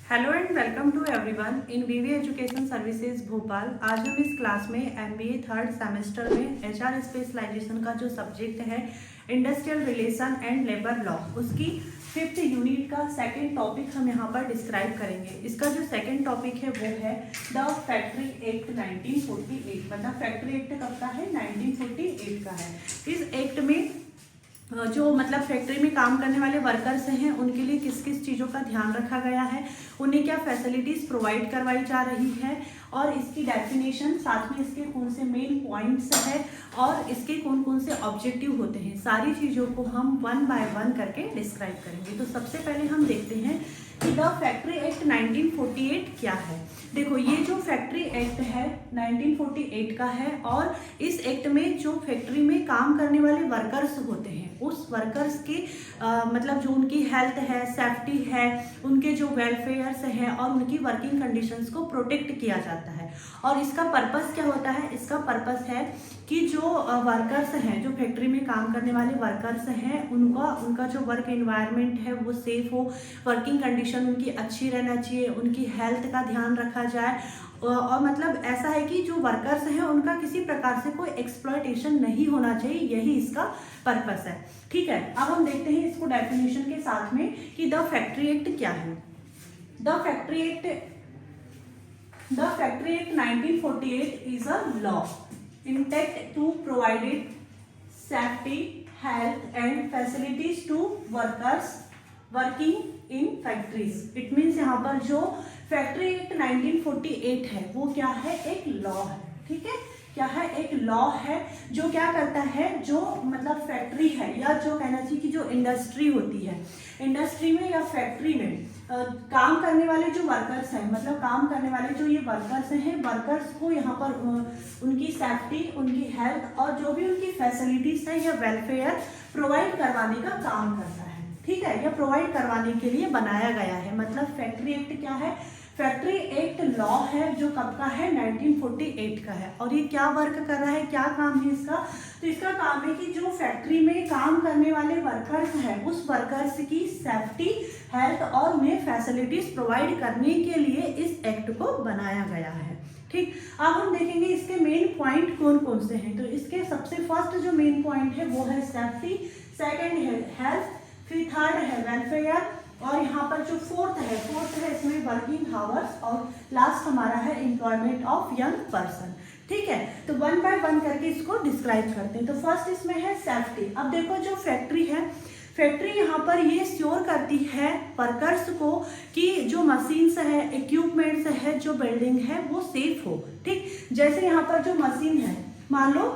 Hello and welcome to everyone in VV education services Bhopal. आज हम इस क्लास में एमबीए थर्ड सेमेस्टर में एचआर स्पेशलाइजेशन का जो सब्जेक्ट है industrial relation and labour law, उसकी 5th यूनिट का सेकंड टॉपिक हम यहाँ पर डिस्क्राइब करेंगे। इसका जो सेकंड टॉपिक है वो है द फैक्ट्री एक्ट 1948। मतलब फैक्ट्री एक्ट कब का है? 1948 का है। इस एक्ट में जो मतलब फैक्ट्री में काम करने वाले वर्कर्स हैं उनके लिए किस किस चीज़ों का ध्यान रखा गया है, उन्हें क्या फैसिलिटीज़ प्रोवाइड करवाई जा रही है और इसकी डेफिनेशन, साथ में इसके कौन से मेन पॉइंट्स है और इसके कौन कौन से ऑब्जेक्टिव होते हैं, सारी चीज़ों को हम वन बाय वन करके डिस्क्राइब करेंगे। तो सबसे पहले हम देखते हैं कि द फैक्ट्री एक्ट 1948 क्या है। देखो, ये जो फैक्ट्री एक्ट है 1948 का है और इस एक्ट में जो फैक्ट्री में काम करने वाले वर्कर्स होते हैं उस वर्कर्स के मतलब जो उनकी हेल्थ है, सेफ्टी है, उनके जो वेलफेयर्स हैं और उनकी वर्किंग कंडीशंस को प्रोटेक्ट किया जाता है। और इसका पर्पस क्या होता है? इसका पर्पस है कि जो वर्कर्स हैं, जो फैक्ट्री में काम करने वाले वर्कर्स हैं, उनका जो वर्क एनवायरनमेंट है वो सेफ हो, वर्किंग कंडीशन उनकी अच्छी रहना चाहिए, उनकी हेल्थ का ध्यान रखा जाए और मतलब ऐसा है कि जो वर्कर्स हैं उनका किसी प्रकार से कोई एक्सप्लॉयटेशन नहीं होना चाहिए, यही इसका पर्पस है। ठीक है, अब हम देखते हैं इसको डेफिनेशन के साथ में कि द फैक्ट्री एक्ट क्या है। The factory act 1948 is a law intended to provide safety, health and facilities to workers working in factories. It means यहाँ पर जो फैक्ट्री एक्ट 1948 है वो क्या है? एक लॉ है। ठीक है, क्या है? एक लॉ है जो क्या करता है, जो मतलब फैक्ट्री है या जो कहना चाहिए कि जो इंडस्ट्री होती है, इंडस्ट्री में या फैक्ट्री में काम करने वाले जो वर्कर्स हैं, मतलब काम करने वाले जो ये वर्कर्स हैं, वर्कर्स को यहाँ पर उनकी सेफ्टी, उनकी हेल्थ और जो भी उनकी फैसिलिटीज है या वेलफेयर प्रोवाइड करवाने का काम करता है। ठीक है, यह प्रोवाइड करवाने के लिए बनाया गया है। मतलब फैक्ट्री एक्ट क्या है? फैक्ट्री एक्ट लॉ है जो कब का है? 1948 का है। और ये क्या वर्क कर रहा है, क्या काम है इसका? तो इसका काम है कि जो फैक्ट्री में काम करने वाले वर्कर्स हैं उस वर्कर्स की सेफ्टी, हेल्थ और उन्हें फैसिलिटीज प्रोवाइड करने के लिए इस एक्ट को बनाया गया है। ठीक, अब हम देखेंगे इसके मेन पॉइंट कौन कौन से हैं। तो इसके सबसे फर्स्ट जो मेन पॉइंट है वो है सेफ्टी, सेकंड है हेल्थ, फिर थर्ड है वेलफेयर और यहाँ पर जो फोर्थ है इसमें वर्किंग आवर्स और लास्ट हमारा है एम्प्लॉयमेंट ऑफ यंग पर्सन। ठीक है, तो वन बाय वन करके इसको डिस्क्राइब करते हैं। तो फर्स्ट इसमें है सेफ्टी। अब देखो, जो फैक्ट्री है, फैक्ट्री यहाँ पर ये श्योर करती है वर्कर्स को कि जो मशीन्स है, इक्विपमेंट्स है, जो बिल्डिंग है वो सेफ हो। ठीक, जैसे यहाँ पर जो मशीन है, मान लो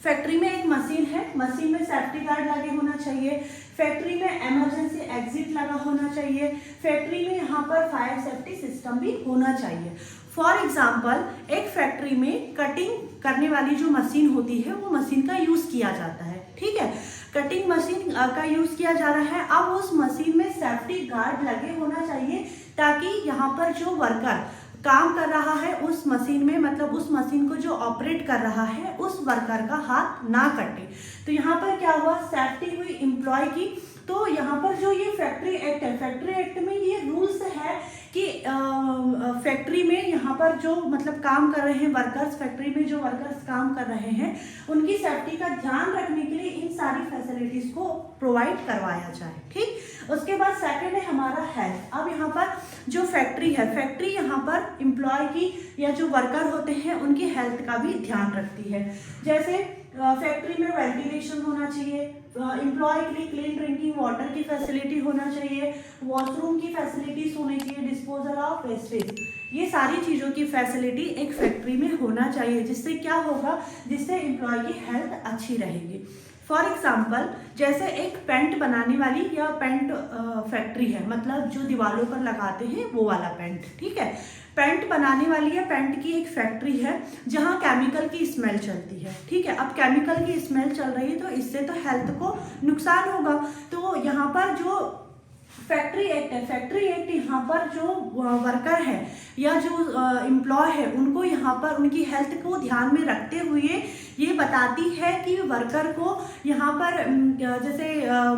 फैक्ट्री में एक मशीन है, मशीन में सेफ्टी गार्ड लगे होना चाहिए, फैक्ट्री में इमरजेंसी एग्जिट लगा होना चाहिए, फैक्ट्री में यहाँ पर फायर सेफ्टी सिस्टम भी होना चाहिए। फॉर एग्जाम्पल, एक फैक्ट्री में कटिंग करने वाली जो मशीन होती है वो मशीन का यूज किया जाता है। ठीक है, कटिंग मशीन का यूज किया जा रहा है। अब उस मशीन में सेफ्टी गार्ड लगे होना चाहिए ताकि यहाँ पर जो वर्कर काम कर रहा है उस मशीन में, मतलब उस मशीन को जो ऑपरेट कर रहा है उस वर्कर का हाथ ना कटे। तो यहाँ पर क्या हुआ? सेफ्टी हुई एम्प्लॉय की। तो यहाँ पर जो ये फैक्ट्री एक्ट है, फैक्ट्री एक्ट में ये रूल्स है कि फैक्ट्री में यहाँ पर जो मतलब काम कर रहे हैं वर्कर्स, फैक्ट्री में जो वर्कर्स काम कर रहे हैं उनकी सेफ्टी का ध्यान रखने के लिए इन सारी फैसिलिटीज को प्रोवाइड करवाया जाए। ठीक, उसके बाद सेकंड है हमारा हेल्थ। अब यहाँ पर जो फैक्ट्री है, फैक्ट्री यहाँ पर एम्प्लॉय की या जो वर्कर होते हैं उनकी हेल्थ का भी ध्यान रखती है। जैसे फैक्ट्री में वेंटिलेशन होना चाहिए, एम्प्लॉय के लिए क्लीन ड्रिंकिंग वाटर की फैसिलिटी होना चाहिए, वॉशरूम की फैसिलिटीज होनी चाहिए, डिस्पोजल ऑफ वेस्टेज, ये सारी चीज़ों की फैसिलिटी एक फैक्ट्री में होना चाहिए। जिससे क्या होगा? जिससे एम्प्लॉय की हेल्थ अच्छी रहेगी। फॉर एग्जाम्पल, जैसे एक पेंट बनाने वाली या पेंट फैक्ट्री है, मतलब जो दीवारों पर लगाते हैं वो वाला पेंट। ठीक है, पेंट बनाने वाली या पेंट की एक फैक्ट्री है जहाँ केमिकल की स्मेल चलती है। ठीक है, अब केमिकल की स्मेल चल रही है तो इससे तो हेल्थ को नुकसान होगा। तो यहाँ पर जो फैक्ट्री एक्ट है। फैक्ट्री एक्ट यहाँ पर जो वर्कर है या जो एम्प्लॉय है उनको यहाँ पर उनकी हेल्थ को ध्यान में रखते हुए ये बताती है कि वर्कर को यहाँ पर जैसे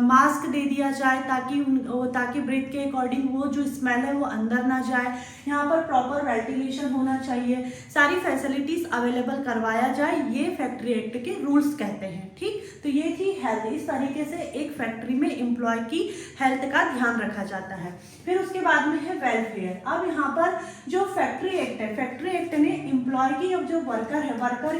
मास्क दे दिया जाए ताकि ब्रेथ के अकॉर्डिंग वो जो स्मेल है वो अंदर ना जाए। यहाँ पर प्रॉपर वेंटिलेशन होना चाहिए, सारी फैसिलिटीज अवेलेबल करवाया जाए, ये फैक्ट्री एक्ट के रूल्स कहते हैं। ठीक, तो ये थी हेल्थ। इस तरीके से एक फैक्ट्री में एम्प्लॉय की हेल्थ का ध्यान रखा जाता है। फिर उसके बाद में है वेलफेयर। अब यहाँ पर जो फैक्ट्री एक्ट है, फैक्ट्री एक्ट ने एम्प्लॉय की, अब जो वर्कर है वर्कर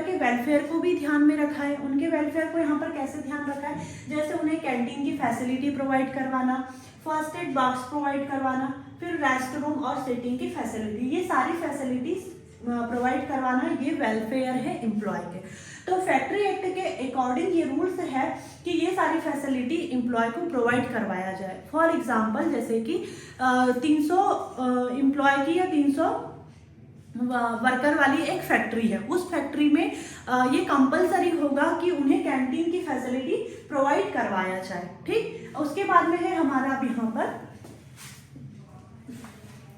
के वेलफेयर को भी ध्यान में रखा है। उनके वेलफेयर को यहाँ पर कैसे ध्यान रखा है, जैसे उन्हें कैंटीन की फैसिलिटी प्रोवाइड करवाना, फर्स्ट एड बॉक्स प्रोवाइड करवाना, फिर रेस्ट रूम और सिटिंग की फैसिलिटी, ये सारी फैसिलिटीज प्रोवाइड करवाना, ये वेलफेयर है एम्प्लॉय के। तो फैक्ट्री एक्ट के अकॉर्डिंग ये रूल्स है कि ये सारी फैसिलिटी एम्प्लॉय को प्रोवाइड करवाया जाए। फॉर एग्जांपल जैसे कि 300 एम्प्लॉय की या 300 वर्कर वाली एक फैक्ट्री है, उस फैक्ट्री में ये कंपलसरी होगा कि उन्हें कैंटीन की फैसिलिटी प्रोवाइड करवाया जाए। ठीक, उसके बाद में है हमारा अब यहाँ पर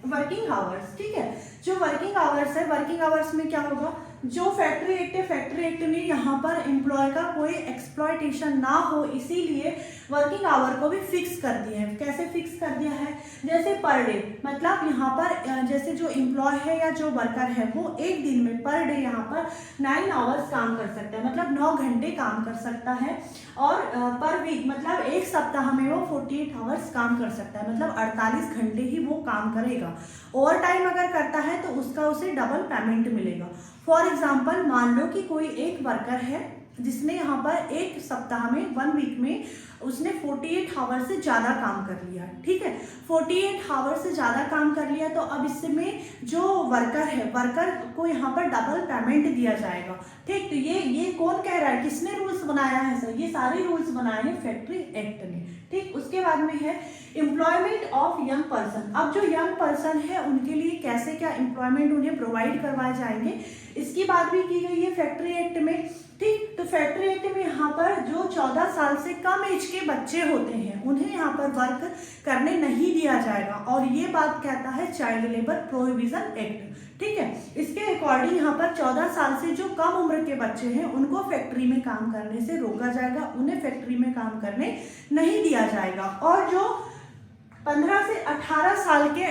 वर्किंग आवर्स। ठीक है, जो वर्किंग आवर्स है, वर्किंग आवर्स में क्या होगा, जो फैक्ट्री एक्ट है, फैक्ट्री एक्ट ने यहाँ पर एम्प्लॉय का कोई एक्सप्लॉयटेशन ना हो इसीलिए वर्किंग आवर को भी फिक्स कर दिया है। कैसे फिक्स कर दिया है, जैसे पर डे, मतलब यहाँ पर जैसे जो एम्प्लॉय है या जो वर्कर है वो एक दिन में पर डे यहाँ पर 9 आवर्स काम कर सकता है, मतलब 9 घंटे काम कर सकता है। और पर वीक मतलब एक सप्ताह में वो 48 आवर्स काम कर सकता है, मतलब 48 घंटे ही वो काम करेगा। ओवर टाइम अगर करता है तो उसका उसे डबल पेमेंट मिलेगा। फॉर एग्जाम्पल मान लो कि कोई एक वर्कर है जिसने यहाँ पर एक सप्ताह में 1 वीक में उसने 48 आवर्स से ज़्यादा काम कर लिया। ठीक है, 48 आवर्स से ज़्यादा काम कर लिया, तो अब इसमें जो वर्कर है, वर्कर को यहाँ पर डबल पेमेंट दिया जाएगा। ठीक, तो ये कौन कह रहा है, किसने रूल्स बनाया है सर, ये सारे रूल्स बनाए हैं फैक्ट्री एक्ट ने। ठीक, उसके बाद में है एम्प्लॉयमेंट ऑफ यंग पर्सन। अब जो यंग पर्सन है उनके लिए कैसे क्या एम्प्लॉयमेंट उन्हें प्रोवाइड करवाए जाएंगे, इसकी बात भी की गई है फैक्ट्री एक्ट में। ठीक, तो फैक्ट्री एक्ट में यहाँ पर जो 14 साल से कम एज के बच्चे होते हैं उन्हें यहाँ पर वर्क करने नहीं दिया जाएगा, और ये बात कहता है चाइल्ड लेबर प्रोहिबिशन एक्ट। ठीक है, इसके अकॉर्डिंग यहाँ पर 14 साल से जो कम उम्र के बच्चे हैं उनको फैक्ट्री में काम करने से रोका जाएगा, उन्हें फैक्ट्री में काम करने नहीं दिया जाएगा। और जो 15 से 18 साल के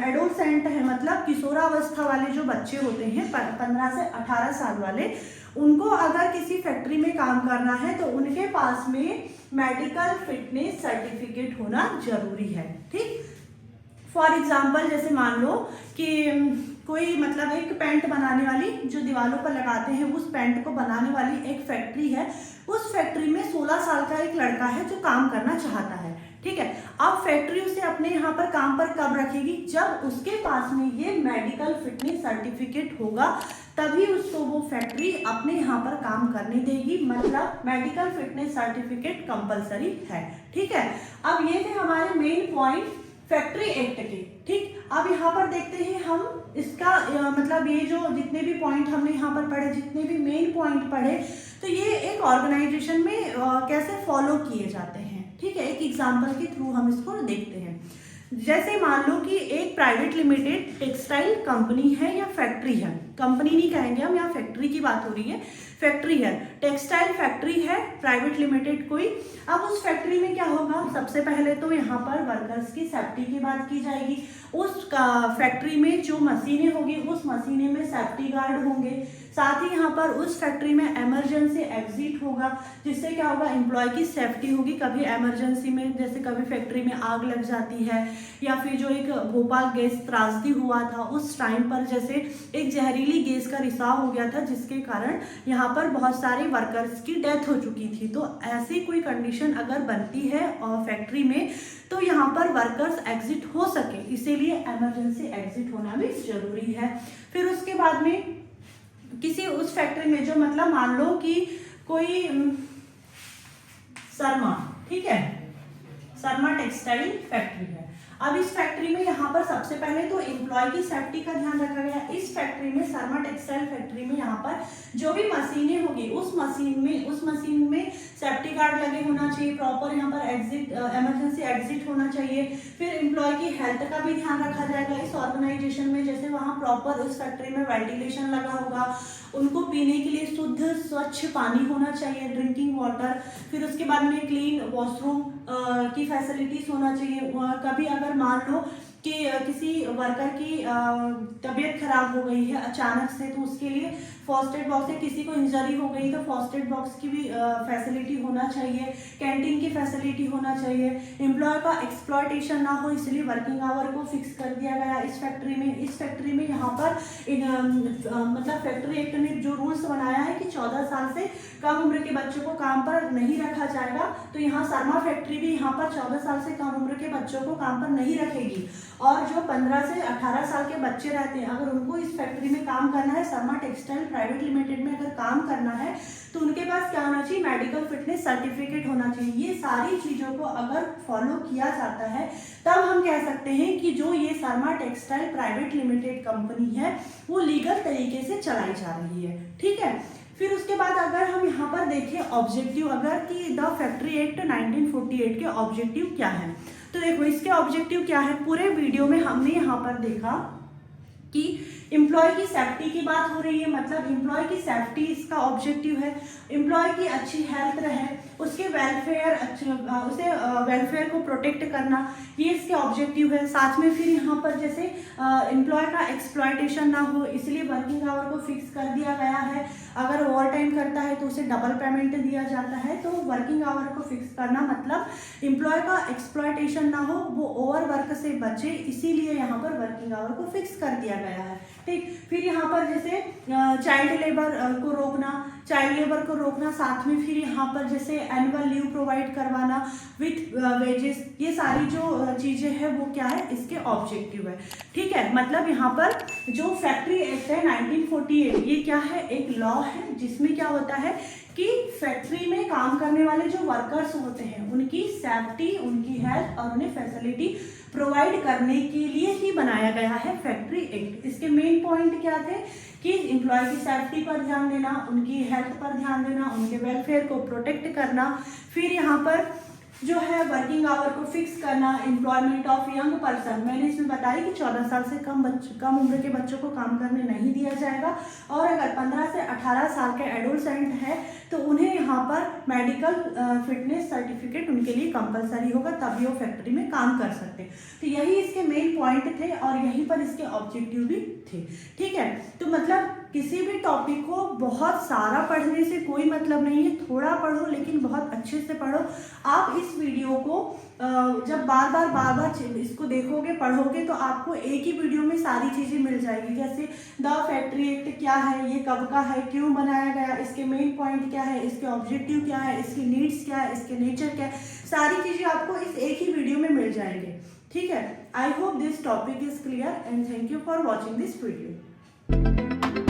एडोलसेंट है, मतलब किशोरावस्था वाले जो बच्चे होते हैं 15 से 18 साल वाले, उनको अगर किसी फैक्ट्री में काम करना है तो उनके पास में मेडिकल फिटनेस सर्टिफिकेट होना जरूरी है। ठीक, फॉर एग्जाम्पल जैसे मान लो कि कोई मतलब एक पैंट बनाने वाली जो दीवारों पर लगाते हैं उस पैंट को बनाने वाली एक फैक्ट्री है, उस फैक्ट्री में 16 साल का एक लड़का है जो काम करना चाहता है। ठीक है, अब फैक्ट्री उसे अपने यहाँ पर काम पर कब रखेगी, जब उसके पास में ये मेडिकल फिटनेस सर्टिफिकेट होगा, तभी उसको वो फैक्ट्री अपने यहाँ पर काम करने देगी, मतलब मेडिकल फिटनेस सर्टिफिकेट कंपलसरी है। ठीक है, अब ये थे हमारे मेन पॉइंट फैक्ट्री एक्ट के। ठीक, अब यहाँ पर देखते हैं हम इसका मतलब ये जो जितने भी पॉइंट हमने यहाँ पर पढ़े, जितने भी मेन पॉइंट पढ़े, तो ये एक ऑर्गेनाइजेशन में कैसे फॉलो किए जाते हैं। ठीक है, एक एग्जाम्पल के थ्रू हम इसको देखते हैं। जैसे मान लो कि एक प्राइवेट लिमिटेड टेक्सटाइल कंपनी है या फैक्ट्री है, कंपनी नहीं कहेंगे हम, यहाँ फैक्ट्री की बात हो रही है, फैक्ट्री है, टेक्सटाइल फैक्ट्री है प्राइवेट लिमिटेड कोई। अब उस फैक्ट्री में क्या होगा, सबसे पहले तो यहाँ पर वर्कर्स की सेफ्टी की बात की जाएगी। उस फैक्ट्री में जो मशीनें होगी उस मशीनें में सेफ्टी गार्ड होंगे, साथ ही यहाँ पर उस फैक्ट्री में इमरजेंसी एग्जिट होगा, जिससे क्या होगा, एम्प्लॉय की सेफ्टी होगी। कभी इमरजेंसी में जैसे कभी फैक्ट्री में आग लग जाती है, या फिर जो एक भोपाल गैस त्रासदी हुआ था उस टाइम पर जैसे एक जहरीली गैस का रिसाव हो गया था, जिसके कारण यहाँ पर बहुत सारे वर्कर्स की डेथ हो चुकी थी। तो ऐसी कोई कंडीशन अगर बनती है और फैक्ट्री में, तो यहाँ पर वर्कर्स एग्जिट हो सके, इसीलिए इमरजेंसी एग्जिट होना भी जरूरी है। फिर उसके बाद में किसी उस फैक्ट्री में जो मतलब मान लो कि कोई शर्मा, ठीक है, शर्मा टेक्सटाइल फैक्ट्री है। अब इस फैक्ट्री में यहाँ पर सबसे पहले तो एम्प्लॉय की सेफ्टी का ध्यान रखा गया। इस फैक्ट्री में, शर्मा टेक्सटाइल फैक्ट्री में यहाँ पर जो भी मशीनें होगी उस मशीन में सेफ्टी गार्ड लगे होना चाहिए, प्रॉपर यहाँ पर एग्जिट, इमरजेंसी एग्जिट होना चाहिए। फिर एम्प्लॉय की हेल्थ का भी ध्यान रखा जाएगा इस ऑर्गेनाइजेशन में, जैसे वहाँ प्रॉपर उस फैक्ट्री में वेंटिलेशन लगा होगा, उनको पीने के लिए शुद्ध स्वच्छ पानी होना चाहिए, ड्रिंकिंग वाटर। फिर उसके बाद में क्लीन वॉशरूम की फैसिलिटीज होना चाहिए। कभी अगर मान लो कि किसी वर्कर की तबीयत खराब हो गई है अचानक से, तो उसके लिए फर्स्ट एड बॉक्स, या किसी को इंजरी हो गई तो फर्स्ट एड बॉक्स की भी फैसिलिटी होना चाहिए, कैंटीन की फैसिलिटी होना चाहिए। एम्प्लॉय का एक्सप्लॉयटेशन ना हो, इसलिए वर्किंग आवर को फिक्स कर दिया गया इस फैक्ट्री में यहाँ पर मतलब फैक्ट्री एक्ट ने जो रूल्स बनाया है कि 14 साल से कम उम्र के बच्चों को काम पर नहीं रखा जाएगा, तो यहाँ शर्मा फैक्ट्री भी यहाँ पर 14 साल से कम उम्र के बच्चों को काम पर नहीं रखेगी। और जो 15 से 18 साल के बच्चे रहते हैं, अगर उनको इस फैक्ट्री में काम करना है, शर्मा टेक्सटाइल प्राइवेट लिमिटेड में अगर काम करना है, तो उनके पास क्या होना चाहिए, मेडिकल फिटनेस सर्टिफिकेट होना चाहिए। ये सारी चीज़ों को अगर फॉलो किया जाता है, तब हम कह सकते हैं कि जो ये Sharma textile private limited company है वो लीगल तरीके से चलाई जा रही है। ठीक है, फिर उसके बाद अगर हम यहाँ पर देखें ऑब्जेक्टिव, अगर कि द फैक्ट्री एक्ट 1948 के ऑब्जेक्टिव क्या है, तो देखो इसके ऑब्जेक्टिव क्या है। पूरे वीडियो में हमने यहाँ पर देखा कि एम्प्लॉय की सेफ्टी की बात हो रही है, मतलब एम्प्लॉय की सेफ्टी इसका ऑब्जेक्टिव है। एम्प्लॉय की अच्छी हेल्थ रहे, उसके वेलफेयर को प्रोटेक्ट करना, ये इसके ऑब्जेक्टिव है। साथ में फिर यहाँ पर जैसे एम्प्लॉय का एक्सप्लॉयटेशन ना हो, इसलिए वर्किंग आवर को फिक्स कर दिया गया है। अगर ओवर टाइम करता है तो उसे डबल पेमेंट दिया जाता है। तो वर्किंग आवर को फिक्स करना मतलब एम्प्लॉय का एक्सप्लॉयटेशन ना हो, वो ओवर वर्क से बचे, इसीलिए यहाँ पर वर्किंग आवर को फिक्स कर दिया गया है। ठीक, फिर यहाँ पर जैसे चाइल्ड लेबर को रोकना, साथ में फिर यहाँ पर जैसे एनुअल लीव प्रोवाइड करवाना विथ वेजेस, ये सारी जो चीज़ें हैं वो क्या है, इसके ऑब्जेक्टिव है। ठीक है, मतलब यहाँ पर जो फैक्ट्री एक्ट है 1948, ये क्या है, एक लॉ है जिसमें क्या होता है कि फैक्ट्री में काम करने वाले जो वर्कर्स होते हैं उनकी सेफ्टी, उनकी हेल्थ और उन्हें फैसिलिटी प्रोवाइड करने के लिए ही बनाया गया है फैक्ट्री एक्ट। इसके मेन पॉइंट क्या थे कि एम्प्लॉय की सेफ्टी पर ध्यान देना, उनकी हेल्थ पर ध्यान देना, उनके वेलफेयर को प्रोटेक्ट करना, फिर यहाँ पर जो है वर्किंग आवर को फिक्स करना, एम्प्लॉयमेंट ऑफ यंग पर्सन, मैंने इसमें बताया कि 14 साल से कम उम्र के बच्चों को काम करने नहीं दिया जाएगा, और अगर 15 से 18 साल के एडोलसेंट है तो उन्हें यहाँ पर मेडिकल फिटनेस सर्टिफिकेट उनके लिए कंपलसरी होगा, तभी वो फैक्ट्री में काम कर सकते हैं। तो यही इसके मेन पॉइंट थे और यहीं पर इसके ऑब्जेक्टिव भी थे। ठीक है, तो मतलब किसी भी टॉपिक को बहुत सारा पढ़ने से कोई मतलब नहीं है, थोड़ा पढ़ो लेकिन बहुत अच्छे से पढ़ो। आप इस वीडियो को जब बार बार इसको देखोगे, पढ़ोगे, तो आपको एक ही वीडियो में सारी चीज़ें मिल जाएगी, जैसे द फैक्ट्री एक्ट क्या है, ये कब का है, क्यों बनाया गया, इसके मेन पॉइंट क्या है, इसके ऑब्जेक्टिव क्या है, इसकी नीड्स क्या है, इसके नेचर क्या है, सारी चीज़ें आपको इस एक ही वीडियो में मिल जाएंगे। ठीक है, I hope this topic is clear and thank you for watching this video.